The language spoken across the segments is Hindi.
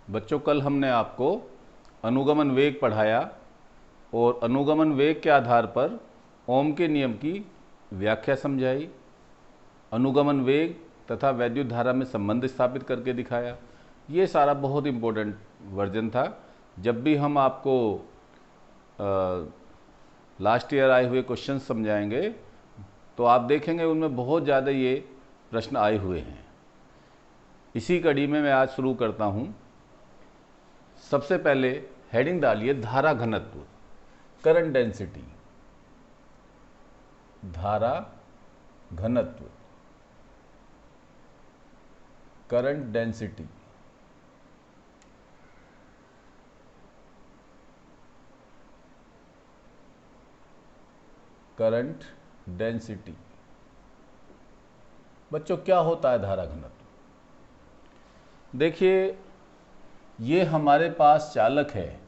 बच्चों, कल हमने आपको अनुगमन वेग पढ़ाया और अनुगमन वेग के आधार पर ओम के नियम की व्याख्या समझाई, अनुगमन वेग तथा वैद्युत धारा में संबंध स्थापित करके दिखाया। ये सारा बहुत इम्पोर्टेंट वर्जन था। जब भी हम आपको लास्ट ईयर आए हुए क्वेश्चन समझाएंगे तो आप देखेंगे उनमें बहुत ज़्यादा ये प्रश्न आए हुए हैं। इसी कड़ी में मैं आज शुरू करता हूँ। सबसे पहले हेडिंग डालिए धारा घनत्व, करंट डेंसिटी। धारा घनत्व, करंट डेंसिटी। Current density. बच्चों, क्या होता है धारा घनत्व? देखिए, ये हमारे पास चालक है।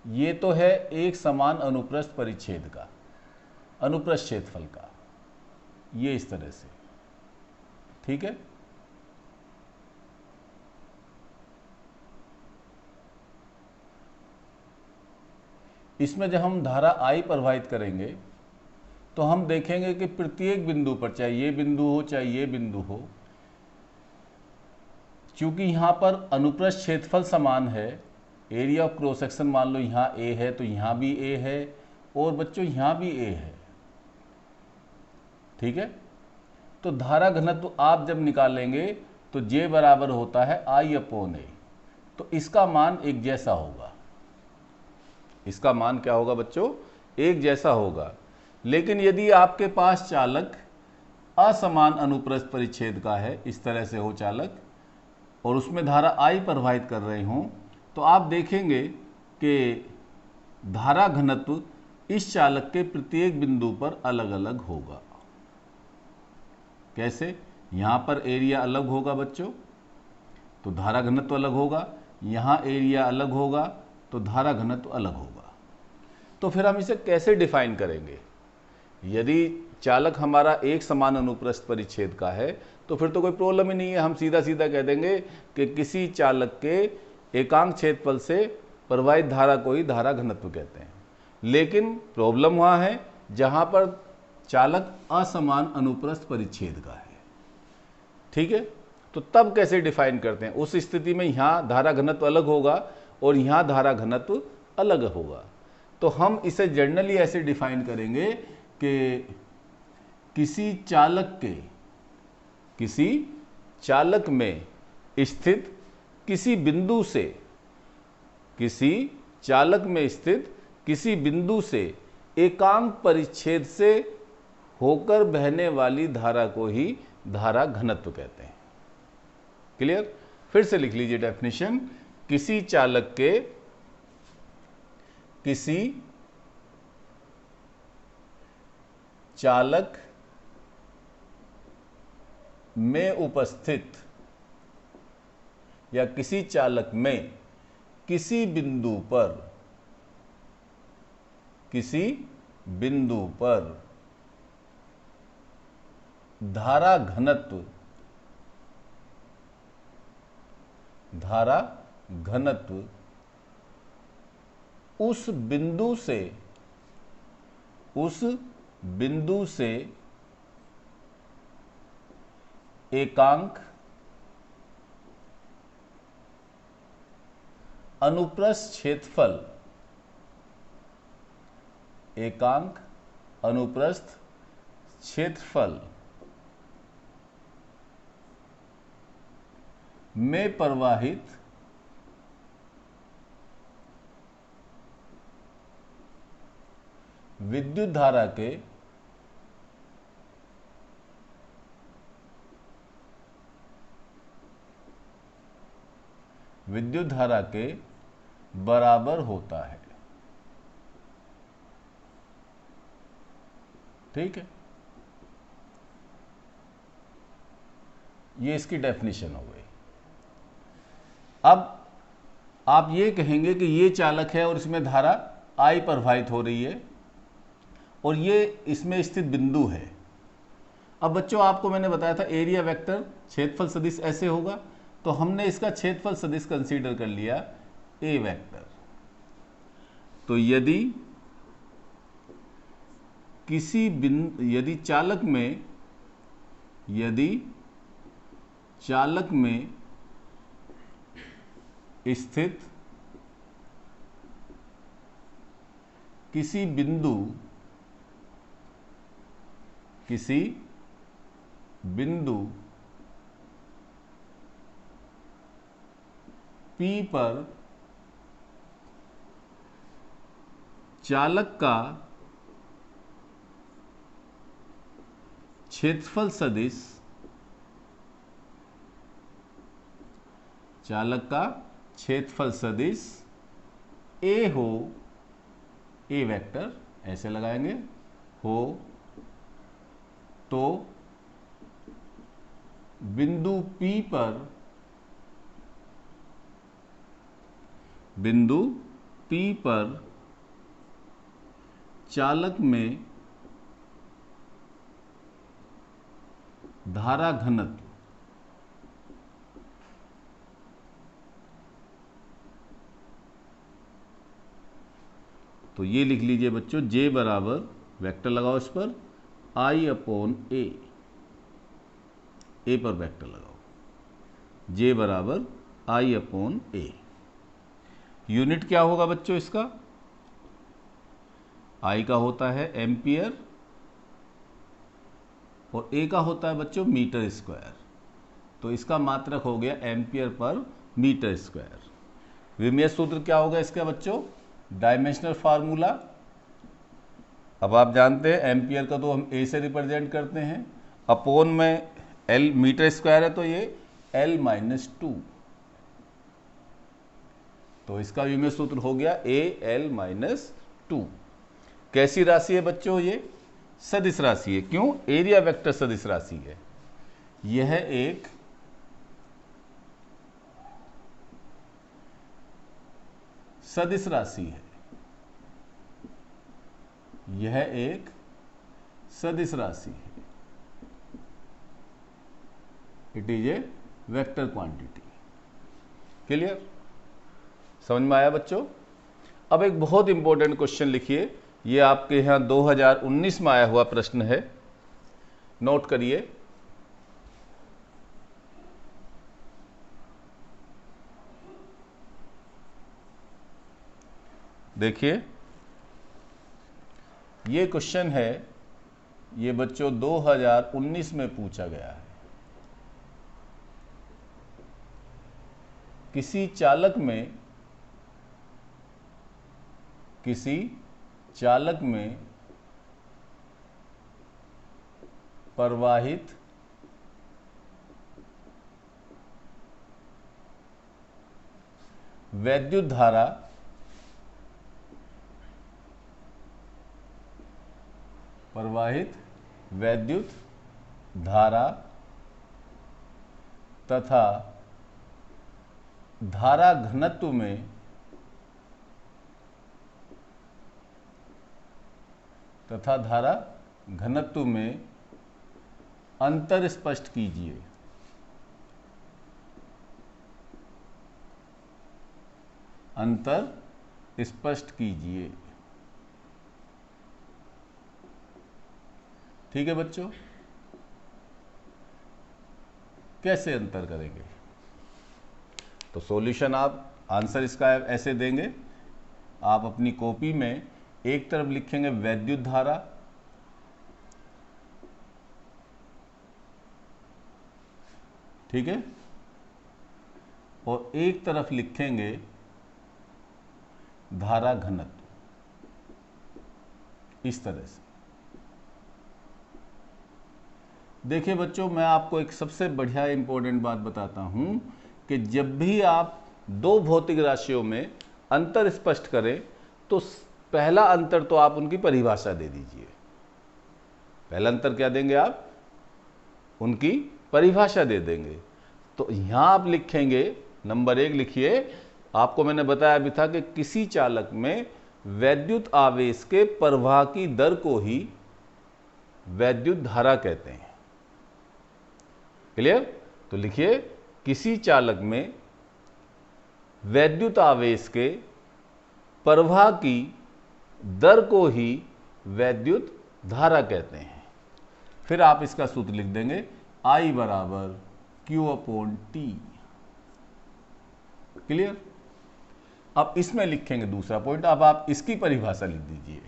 ये तो है एक समान अनुप्रस्थ परिच्छेद का, अनुप्रस्थ क्षेत्रफल का, ये इस तरह से, ठीक है। इसमें जब हम धारा I प्रवाहित करेंगे तो हम देखेंगे कि प्रत्येक बिंदु पर, चाहे ये बिंदु हो चाहे ये बिंदु हो, क्योंकि यहाँ पर अनुप्रस्थ क्षेत्रफल समान है, एरिया ऑफ क्रॉस सेक्शन मान लो यहाँ A है तो यहाँ भी A है, और बच्चों यहाँ भी A है, ठीक है। तो धारा घनत्व आप जब निकालेंगे तो J बराबर होता है I/A, तो इसका मान एक जैसा होगा। इसका मान क्या होगा बच्चों? एक जैसा होगा। लेकिन यदि आपके पास चालक असमान अनुप्रस्थ परिच्छेद का है, इस तरह से हो चालक, और उसमें धारा I प्रवाहित कर रहे हों, तो आप देखेंगे कि धारा घनत्व इस चालक के प्रत्येक बिंदु पर अलग अलग होगा। कैसे? यहाँ पर एरिया अलग होगा बच्चों, तो धारा घनत्व अलग होगा। यहाँ एरिया अलग होगा तो धारा घनत्व अलग होगा। तो फिर हम इसे कैसे डिफाइन करेंगे? यदि चालक हमारा एक समान अनुप्रस्थ परिच्छेद का है तो फिर तो कोई प्रॉब्लम ही नहीं है। हम सीधा सीधा कह देंगे कि किसी चालक के एकांक क्षेत्रफल से प्रवाहित धारा को ही धारा घनत्व कहते हैं। लेकिन प्रॉब्लम वहाँ है जहाँ पर चालक असमान अनुप्रस्थ परिच्छेद का है, ठीक है। तो तब कैसे डिफाइन करते हैं? उस स्थिति में यहाँ धारा घनत्व अलग होगा और यहाँ धारा घनत्व अलग होगा। तो हम इसे जनरली ऐसे डिफाइन करेंगे कि किसी चालक में स्थित किसी बिंदु से एकांक परिच्छेद से होकर बहने वाली धारा को ही धारा घनत्व कहते हैं। क्लियर? फिर से लिख लीजिए डेफिनेशन। किसी चालक में उपस्थित या किसी चालक में किसी बिंदु पर धारा घनत्व उस बिंदु से एकांक अनुप्रस्थ क्षेत्रफल में प्रवाहित विद्युत धारा के बराबर होता है, ठीक है। ये इसकी डेफिनेशन हो गई। अब आप ये कहेंगे कि ये चालक है और इसमें धारा I प्रवाहित हो रही है और ये इसमें स्थित बिंदु है। अब बच्चों आपको मैंने बताया था एरिया वेक्टर क्षेत्रफल सदिश ऐसे होगा, तो हमने इसका क्षेत्रफल सदिश कंसीडर कर लिया ए वेक्टर। तो यदि किसी बिंदु, यदि चालक में स्थित किसी बिंदु P पर चालक का क्षेत्रफल सदिश ए हो, ए वेक्टर ऐसे लगाएंगे हो, तो बिंदु P पर चालक में धारा घनत्व तो ये लिख लीजिए बच्चों, J बराबर वेक्टर लगाओ इस पर I/A, ए पर वेक्टर लगाओ, J बराबर I/A। यूनिट क्या होगा बच्चों इसका? I का होता है एम्पियर और A का होता है बच्चों मीटर स्क्वायर, तो इसका मात्रक हो गया एम्पियर पर मीटर स्क्वायर। विमेय सूत्र क्या होगा इसका बच्चों? डायमेंशनल फार्मूला, अब आप जानते हैं एम्पियर का तो हम A से रिप्रेजेंट करते हैं, अपॉन में L मीटर स्क्वायर है तो ये L-2, तो इसका विमेय सूत्र हो गया AL-2। कैसी राशि है बच्चों? ये सदिश राशि है। क्यों? एरिया वेक्टर सदिश राशि है। यह एक सदिश राशि है, यह एक सदिश राशि है, it is a vector quantity. Clear? समझ में आया बच्चों? अब एक बहुत इंपॉर्टेंट क्वेश्चन लिखिए, ये आपके यहां 2019 में आया हुआ प्रश्न है, नोट करिए। देखिए ये क्वेश्चन है, ये बच्चों 2019 में पूछा गया है। किसी चालक में प्रवाहित वैद्युत धारा तथा धारा घनत्व में अंतर स्पष्ट कीजिए। ठीक है बच्चों? कैसे अंतर करेंगे? तो सॉल्यूशन आप आंसर इसका ऐसे देंगे, आप अपनी कॉपी में एक तरफ लिखेंगे वैद्युत धारा, ठीक है, और एक तरफ लिखेंगे धारा घनत्व, इस तरह से। देखिए बच्चों, मैं आपको एक सबसे बढ़िया इंपॉर्टेंट बात बताता हूं कि जब भी आप दो भौतिक राशियों में अंतर स्पष्ट करें तो पहला अंतर तो आप उनकी परिभाषा दे दीजिए। पहला अंतर क्या देंगे आप? उनकी परिभाषा दे देंगे। तो यहां आप लिखेंगे, नंबर 1 लिखिए, आपको मैंने बताया भी था कि किसी चालक में वैद्युत आवेश के प्रवाह की दर को ही वैद्युत धारा कहते हैं। क्लियर? तो लिखिए किसी चालक में वैद्युत आवेश के प्रवाह की दर को ही वैद्युत धारा कहते हैं। फिर आप इसका सूत्र लिख देंगे I बराबर Q/T। क्लियर? अब इसमें लिखेंगे दूसरा पॉइंट। अब आप इसकी परिभाषा लिख दीजिए।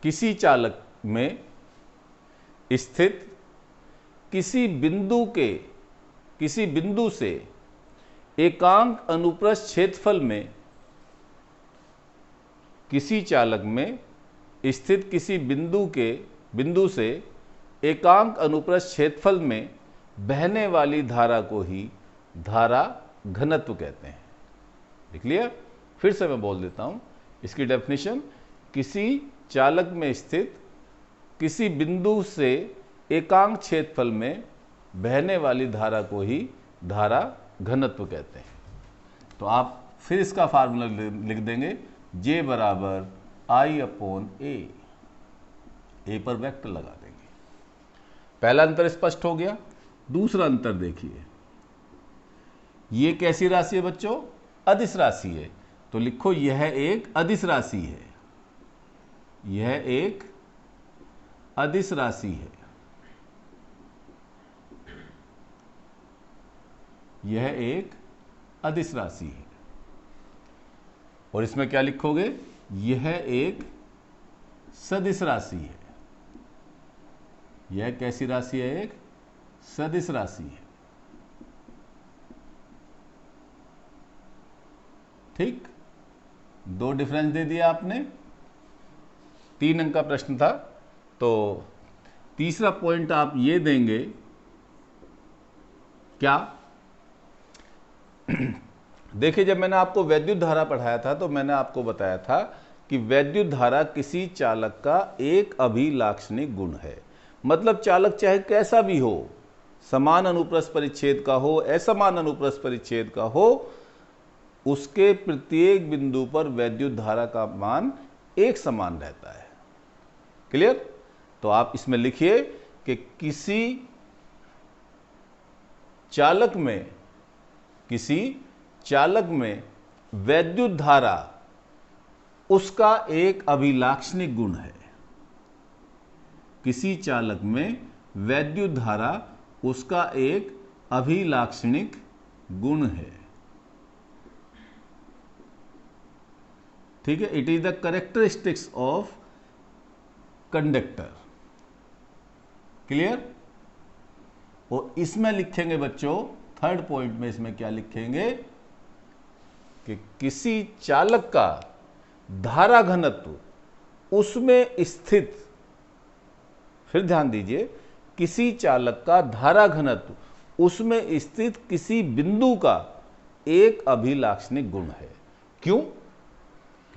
किसी चालक में स्थित किसी बिंदु से एकांक अनुप्रस्थ क्षेत्रफल में, किसी चालक में स्थित किसी बिंदु से एकांक अनुप्रस्थ क्षेत्रफल में बहने वाली धारा को ही धारा घनत्व कहते हैं। लिख लिया? फिर से मैं बोल देता हूं इसकी डेफिनेशन। किसी चालक में स्थित किसी बिंदु से एकांक क्षेत्रफल में बहने वाली धारा को ही धारा घनत्व कहते हैं। तो आप फिर इसका फार्मूला लिख देंगे J बराबर I/A। ए पर वेक्टर लगा देंगे। पहला अंतर स्पष्ट हो गया। दूसरा अंतर देखिए, ये कैसी राशि है बच्चों? अदिश राशि है। तो लिखो यह एक अदिश राशि है, यह एक अदिश राशि है, यह एक अदिश राशि है। और इसमें क्या लिखोगे? यह एक सदिश राशि है। यह कैसी राशि है? एक सदिश राशि है। ठीक, दो डिफरेंस दे दिया आपने। 3 अंक का प्रश्न था। तो तीसरा पॉइंट आप ये देंगे क्या? देखिए, जब मैंने आपको वैद्युत धारा पढ़ाया था तो मैंने आपको बताया था कि वैद्युत धारा किसी चालक का एक अभिलाक्षणिक गुण है। मतलब चालक चाहे कैसा भी हो, समान अनुप्रस्थ परिच्छेद का हो, असमान अनुप्रस्थ परिच्छेद का हो, उसके प्रत्येक बिंदु पर वैद्युत धारा का मान एक समान रहता है। क्लियर? तो आप इसमें लिखिए कि किसी चालक में वैद्युत धारा उसका एक अभिलाक्षणिक गुण है। किसी चालक में वैद्युत धारा उसका एक अभिलाक्षणिक गुण है। ठीक है? It is the characteristics of conductor. Clear? और इसमें लिखेंगे बच्चों, थर्ड पॉइंट में इसमें क्या लिखेंगे कि किसी चालक का धारा घनत्व उसमें स्थित, फिर ध्यान दीजिए, किसी चालक का धारा घनत्व उसमें स्थित किसी बिंदु का एक अभिलाक्षणिक गुण है। क्यों?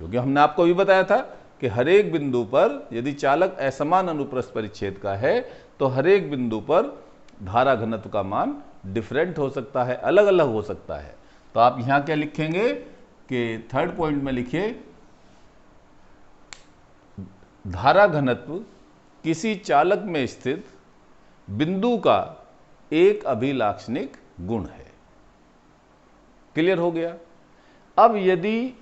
क्योंकि हमने आपको अभी बताया था कि हर एक बिंदु पर यदि चालक असमान अनुप्रस्थ परिच्छेद का है तो हर एक बिंदु पर धारा घनत्व का मान डिफरेंट हो सकता है, अलग अलग हो सकता है। तो आप यहां क्या लिखेंगे कि थर्ड पॉइंट में लिखिए धारा घनत्व किसी चालक में स्थित बिंदु का एक अभिलाक्षणिक गुण है। क्लियर हो गया? अब यदि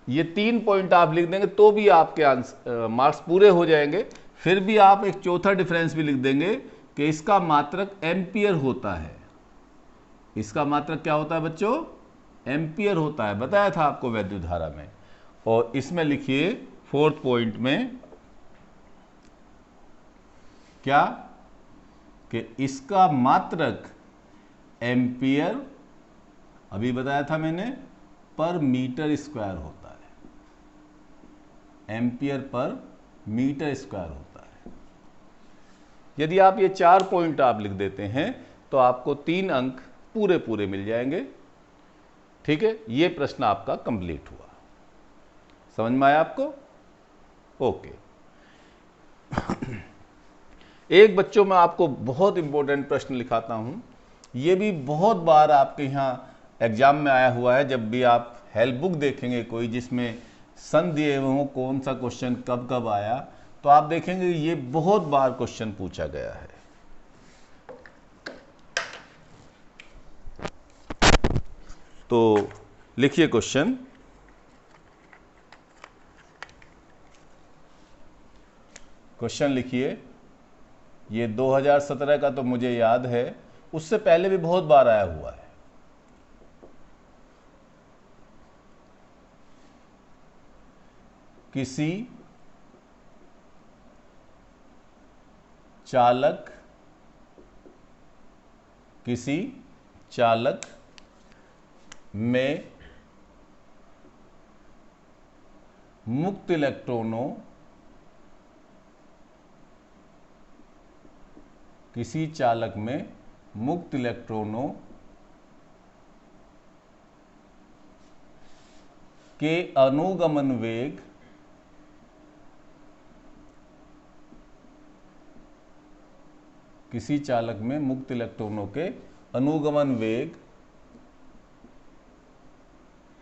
ये 3 पॉइंट आप लिख देंगे तो भी आपके मार्क्स पूरे हो जाएंगे। फिर भी आप एक चौथा डिफरेंस भी लिख देंगे कि इसका मात्रक एम्पियर होता है। इसका मात्रक क्या होता है बच्चों? एम्पियर होता है, बताया था आपको वैद्युत धारा में। और इसमें लिखिए फोर्थ पॉइंट में क्या कि इसका मात्रक एम्पियर, अभी बताया था मैंने, पर मीटर स्क्वायर होता है। एम्पियर पर मीटर स्क्वायर होता है। यदि आप ये 4 पॉइंट आप लिख देते हैं तो आपको 3 अंक पूरे पूरे मिल जाएंगे। ठीक है? ये प्रश्न आपका कंप्लीट हुआ। समझ में आया आपको? ओके। एक बच्चों में आपको बहुत इंपॉर्टेंट प्रश्न लिखाता हूं। ये भी बहुत बार आपके यहां एग्जाम में आया हुआ है। जब भी आप हेल्प बुक देखेंगे कोई जिसमें सन दिए हुए हों कौन सा क्वेश्चन कब कब आया, तो आप देखेंगे ये बहुत बार क्वेश्चन पूछा गया है। तो लिखिए क्वेश्चन, क्वेश्चन लिखिए। ये 2017 का तो मुझे याद है, उससे पहले भी बहुत बार आया हुआ है। किसी चालक में मुक्त इलेक्ट्रॉनों के अनुगमन वेग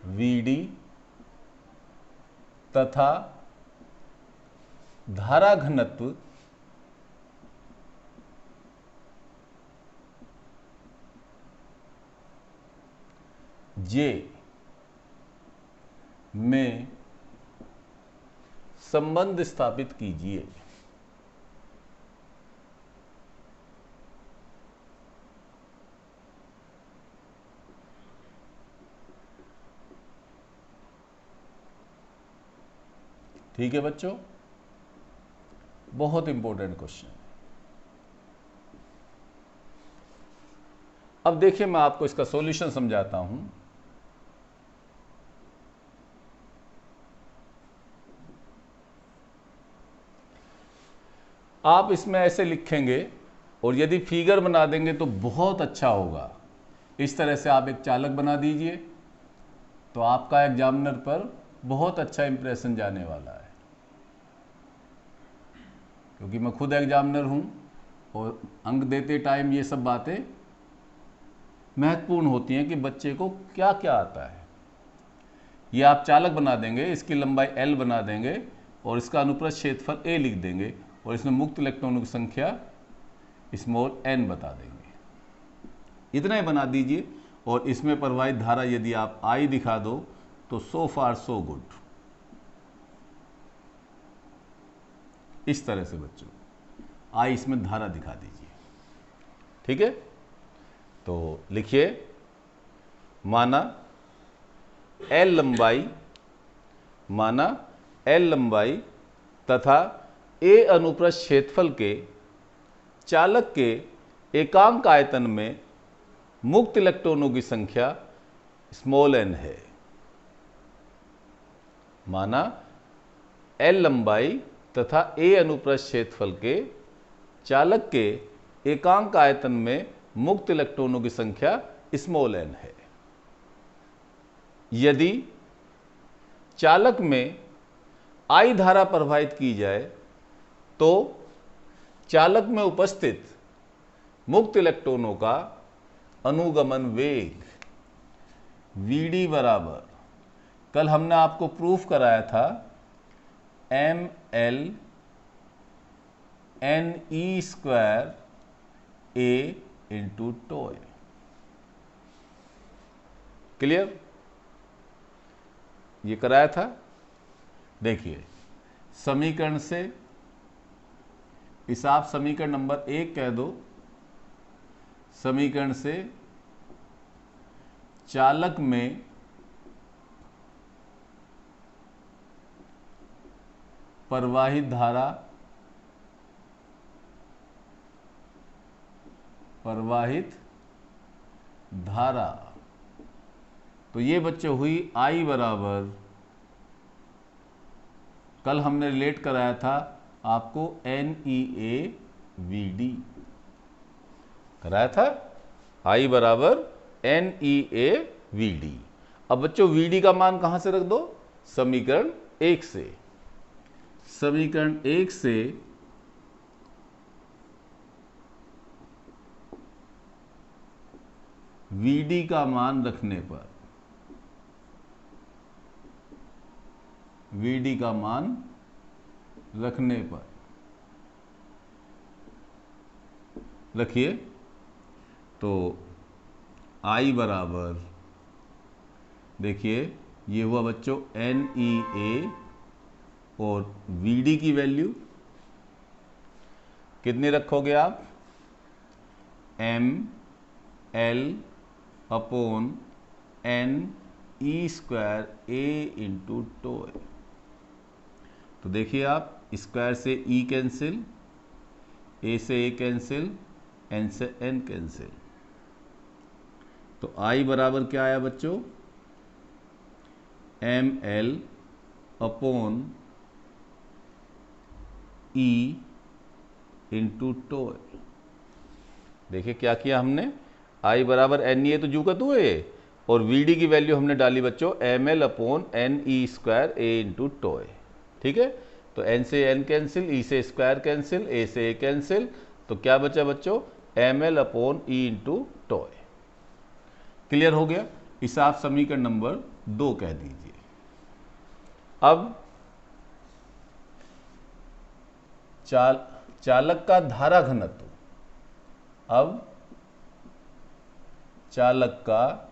Vd तथा धारा घनत्व J में संबंध स्थापित कीजिए। ठीक है बच्चों, बहुत इंपॉर्टेंट क्वेश्चन है। अब देखिए, मैं आपको इसका सॉल्यूशन समझाता हूं। आप इसमें ऐसे लिखेंगे और यदि फिगर बना देंगे तो बहुत अच्छा होगा। इस तरह से आप एक चालक बना दीजिए तो आपका एग्जामिनर पर बहुत अच्छा इंप्रेशन जाने वाला है, क्योंकि मैं खुद एग्जामिनर हूं और अंक देते टाइम ये सब बातें महत्वपूर्ण होती हैं कि बच्चे को क्या क्या आता है। ये आप चालक बना देंगे, इसकी लंबाई L बना देंगे और इसका अनुप्रस्थ क्षेत्रफल A लिख देंगे और इसमें मुक्त इलेक्ट्रॉनों की संख्या स्मॉल n बता देंगे। इतना ही बना दीजिए और इसमें प्रवाहित धारा यदि आप I दिखा दो तो सो फार सो गुड। इस तरह से बच्चों I इसमें धारा दिखा दीजिए। ठीक है, तो लिखिए, माना L लंबाई तथा A अनुप्रस्थ क्षेत्रफल के चालक के एकांक आयतन में मुक्त इलेक्ट्रॉनों की संख्या स्मॉल n है। माना L लंबाई तथा A अनुप्रस्थ क्षेत्रफल के चालक के एकांक आयतन में मुक्त इलेक्ट्रॉनों की संख्या स्मॉल n है। यदि चालक में I धारा प्रवाहित की जाए तो चालक में उपस्थित मुक्त इलेक्ट्रॉनों का अनुगमन वेग Vd बराबर, कल हमने आपको प्रूफ कराया था, ml ne² A into toy. Clear? ये कराया था। देखिए, समीकरण से इस, आप समीकरण नंबर 1 कह दो। समीकरण से चालक में प्रवाहित धारा, तो ये बच्चे हुई I बराबर, कल हमने रिलेट कराया था आपको NeA/Vd कराया था, I बराबर NeA/Vd। अब बच्चों Vd का मान कहां से रख दो? समीकरण 1 से। समीकरण 1 से Vd का मान रखने पर, Vd का मान रखने पर रखिए तो I बराबर देखिए ये हुआ बच्चों NEA और VD की वैल्यू कितनी रखोगे आप? ML upon NE² A into tau. तो देखिए आप स्क्वायर से E कैंसिल, A से A कैंसिल, N से N कैंसिल, तो I बराबर क्या आया बच्चों? ML upon E into tau. देखिए क्या किया हमने, I बराबर NEA तो जू का तू है, और VD की वैल्यू हमने डाली बच्चों ML upon NE² A into tau. ठीक है, तो N से N कैंसिल, E से स्क्वायर कैंसिल, A से A कैंसिल, तो क्या बचा बच्चों? ML upon E into tau. Clear हो गया? इसे आप समीकरण नंबर 2 कह दीजिए। अब चालक का धारा घनत्व, अब चालक का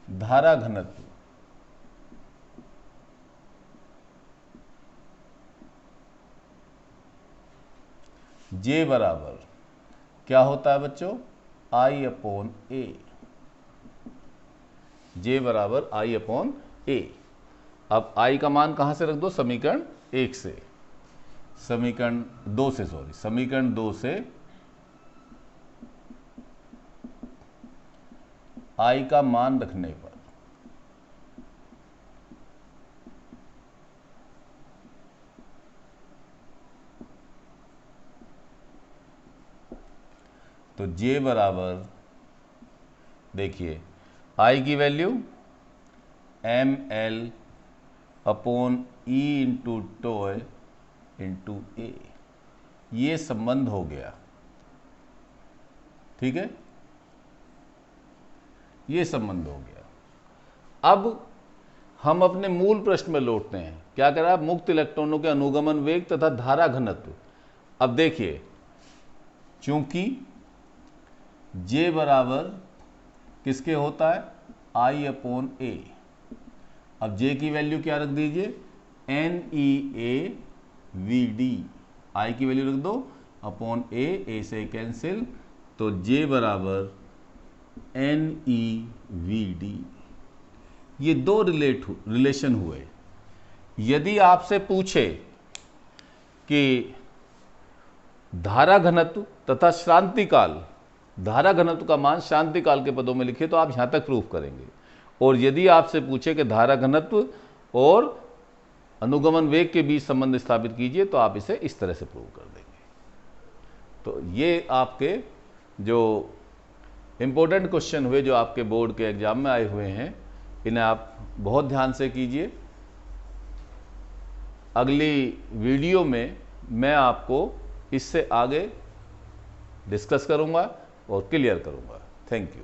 धारा घनत्व J बराबर क्या होता है बच्चों? I upon A। J बराबर I अपॉन A। अब I का मान कहां से रख दो? समीकरण 1 से, समीकरण 2 से, सॉरी, समीकरण 2 से I का मान रखने पर तो J बराबर देखिए I की value ML upon E into tau into A, ये संबंध हो गया। ठीक है, ये संबंध हो गया। अब हम अपने मूल प्रश्न में लौटते हैं। क्या करा? मुक्त इलेक्ट्रॉनों के अनुगमन वेग तथा धारा घनत्व। अब देखिए, चूंकि J बराबर किसके होता है? I upon A। अब J की वैल्यू क्या रख दीजिए? NEA VD। I की वैल्यू रख दो अपॉन A से कैंसिल, तो J बराबर NEVD। ये दो रिलेशन हुए। यदि आपसे पूछे कि धारा घनत्व तथा श्रांति काल, धारा घनत्व का मान श्रांति काल के पदों में लिखे, तो आप यहां तक प्रूफ करेंगे। और यदि आपसे पूछे कि धारा घनत्व और अनुगमन वेग के बीच संबंध स्थापित कीजिए, तो आप इसे इस तरह से प्रूव कर देंगे। तो ये आपके जो इंपॉर्टेंट क्वेश्चन हुए, जो आपके बोर्ड के एग्जाम में आए हुए हैं, इन्हें आप बहुत ध्यान से कीजिए। अगली वीडियो में मैं आपको इससे आगे डिस्कस करूंगा और क्लियर करूंगा। Thank you.